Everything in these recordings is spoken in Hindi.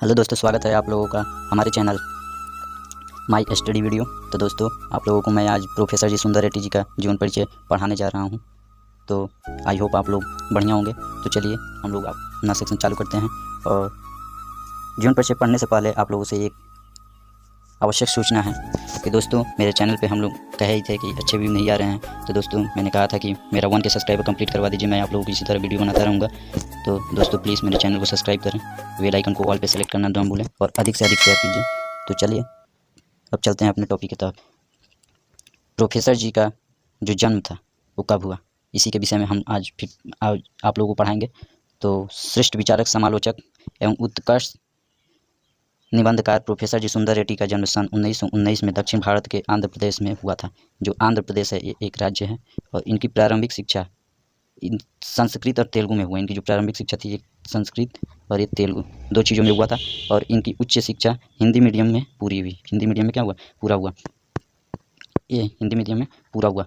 हेलो दोस्तों, स्वागत है आप लोगों का हमारे चैनल माई स्टडी वीडियो। तो दोस्तों, आप लोगों को मैं आज प्रोफेसर जी सुंदर रेड्डी जी का जीवन परिचय पढ़ाने जा रहा हूं। तो आई होप आप लोग बढ़िया होंगे। तो चलिए हम लोग अपना सेक्शन चालू करते हैं। और जीवन परिचय पढ़ने से पहले आप लोगों से एक आवश्यक सूचना है कि दोस्तों, मेरे चैनल पे हम लोग कहे ही थे कि अच्छे व्यू नहीं आ रहे हैं। तो दोस्तों, मैंने कहा था कि मेरा 1K सब्सक्राइबर कंप्लीट करवा दीजिए, मैं आप लोगों की इसी तरह वीडियो बनाता रहूँगा। तो दोस्तों, प्लीज़ मेरे चैनल को सब्सक्राइब करें, बेल आइकन को ऑल पे सेलेक्ट करना ना भूलें और अधिक से अधिक शेयर कीजिए। तो चलिए अब चलते हैं अपने टॉपिक की तरफ। प्रोफेसर जी का जो जन्म था वो कब हुआ, इसी के विषय में हम आज आप लोगों को पढ़ाएंगे। तो श्रेष्ठ विचारक, समालोचक एवं उत्कर्ष निबंधकार प्रोफेसर जी सुंदर रेड्डी का जन्म सन 1919 में दक्षिण भारत के आंध्र प्रदेश में हुआ था। जो आंध्र प्रदेश है ये एक राज्य है और इनकी प्रारंभिक शिक्षा संस्कृत और तेलुगु में हुआ। इनकी जो प्रारंभिक शिक्षा थी ये संस्कृत और ये तेलुगु दो चीज़ों में हुआ था। और इनकी उच्च शिक्षा हिंदी मीडियम में पूरी हुई। हिंदी मीडियम में क्या हुआ, पूरा हुआ। ये हिंदी मीडियम में पूरा हुआ।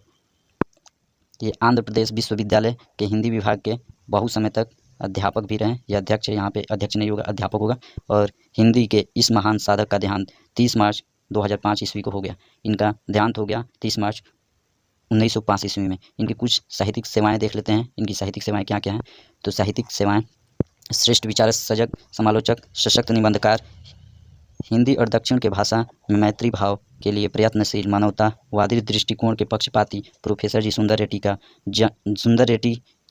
ये आंध्र प्रदेश विश्वविद्यालय के हिंदी विभाग के बहुत समय तक अध्यापक भी रहे। ये अध्यक्ष है, यहाँ पे अध्यक्ष नहीं होगा, अध्यापक होगा। और हिंदी के इस महान साधक का देहांत 30 मार्च 2005 ईस्वी को हो गया। इनका देहांत हो गया 30 मार्च 1905 ईस्वी में। इनकी कुछ साहित्यिक सेवाएं देख लेते हैं। इनकी साहित्यिक सेवाएं क्या क्या हैं। तो साहित्यिक सेवाएं: श्रेष्ठ विचारक, सजग, समालोचक, सशक्त निबंधकार, हिंदी और दक्षिण के भाषा में मैत्री भाव के लिए प्रयत्नशील, मानवतावादी दृष्टिकोण के पक्षपाती प्रोफेसर जी सुंदर रेड्डी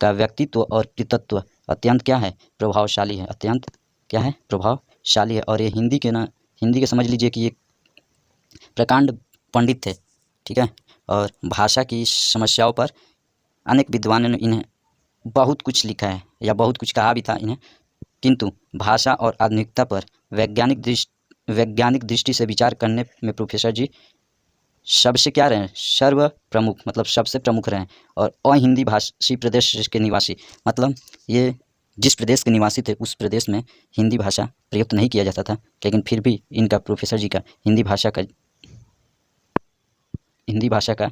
का व्यक्तित्व और कृतित्व अत्यंत क्या है, प्रभावशाली है। अत्यंत क्या है, प्रभावशाली है। और ये हिंदी के समझ लीजिए कि ये प्रकांड पंडित थे, ठीक है। और भाषा की समस्याओं पर अनेक विद्वानों ने इन्हें बहुत कुछ लिखा है या बहुत कुछ कहा भी था इन्हें। किंतु भाषा और आधुनिकता पर वैज्ञानिक दृष्टि से विचार करने में प्रोफेसर जी सबसे क्या रहे, सर्व प्रमुख, मतलब सबसे प्रमुख रहे। और अहिंदी भाषी प्रदेश के निवासी, मतलब ये जिस प्रदेश के निवासी थे उस प्रदेश में हिंदी भाषा प्रयुक्त नहीं किया जाता था, लेकिन फिर भी इनका, प्रोफेसर जी का हिंदी भाषा का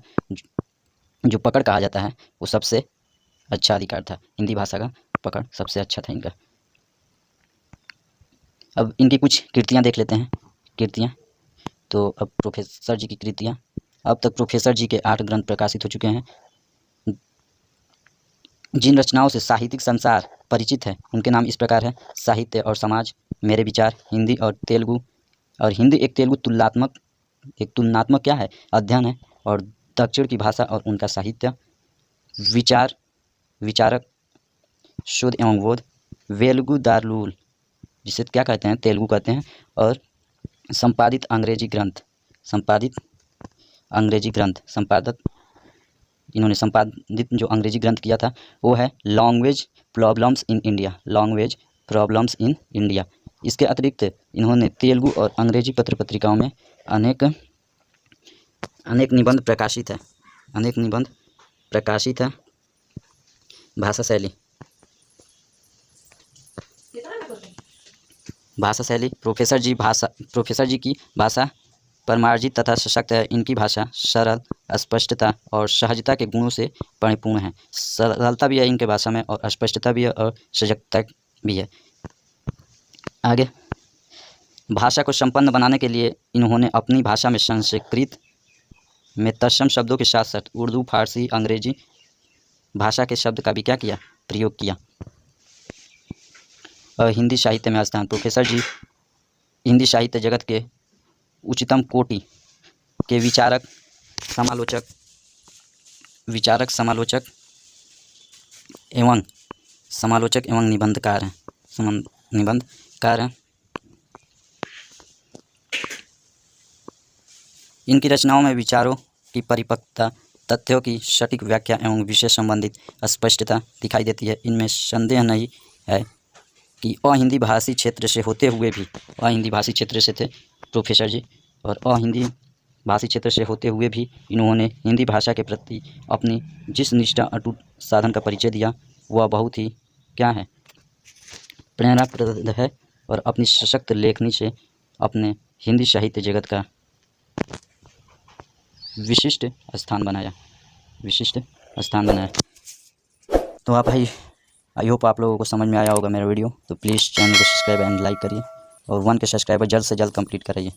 जो पकड़ कहा जाता है वो सबसे अच्छा अधिकार था। हिंदी भाषा का पकड़ सबसे अच्छा था इनका। अब इनकी कुछ कृतियाँ देख लेते हैं। कृतियाँ, तो अब प्रोफेसर जी की कृतियाँ, अब तक प्रोफेसर जी के 8 ग्रंथ प्रकाशित हो चुके हैं। जिन रचनाओं से साहित्यिक संसार परिचित है उनके नाम इस प्रकार है: साहित्य और समाज, मेरे विचार, हिंदी और तेलुगु। और हिंदी एक तेलुगु तुलनात्मक क्या है, अध्ययन है। और दक्षिण की भाषा और उनका साहित्य, विचारक, शोध एवं बोध, वेलुगु दार्लुल, जिसे क्या कहते हैं, तेलुगु कहते हैं। और संपादित अंग्रेजी ग्रंथ इन्होंने संपादित जो अंग्रेजी ग्रंथ किया था वो है लैंग्वेज प्रॉब्लम्स इन इंडिया। इसके अतिरिक्त इन्होंने तेलुगु और अंग्रेजी पत्र पत्रिकाओं में अनेक निबंध प्रकाशित है। भाषा शैली, प्रोफेसर जी की भाषा परमार्जित तथा सशक्त है। इनकी भाषा सरल, स्पष्टता और सहजता के गुणों से परिपूर्ण है। सरलता भी है इनके भाषा में, और स्पष्टता भी है, और सजगता भी है। आगे, भाषा को संपन्न बनाने के लिए इन्होंने अपनी भाषा में संस्कृत में तत्सम शब्दों के साथ साथ उर्दू, फारसी, अंग्रेजी भाषा के शब्द का भी क्या किया, प्रयोग किया। और हिंदी साहित्य में स्थान, प्रोफेसर जी हिंदी साहित्य जगत के उच्चतम कोटि के विचारक, समालोचक एवं निबंधकार हैं। इनकी रचनाओं में विचारों की परिपक्वता, तथ्यों की सटीक व्याख्या एवं विषय संबंधित स्पष्टता दिखाई देती है। इनमें संदेह नहीं है कि अहिंदी भाषी क्षेत्र से थे प्रोफेसर जी, और अहिंदी भाषी क्षेत्र से होते हुए भी इन्होंने हिंदी भाषा के प्रति अपनी जिस निष्ठा, अटूट साधन का परिचय दिया वह बहुत ही क्या है, प्रेरणाप्रद है। और अपनी सशक्त लेखनी से अपने हिंदी साहित्य जगत का विशिष्ट स्थान बनाया। तो आप आई होप आप लोगों को समझ में आया होगा मेरा वीडियो। तो प्लीज़ चैनल को सब्सक्राइब एंड लाइक करिए। और 1 के सब्सक्राइबर जल्द से जल्द कंप्लीट कराइए।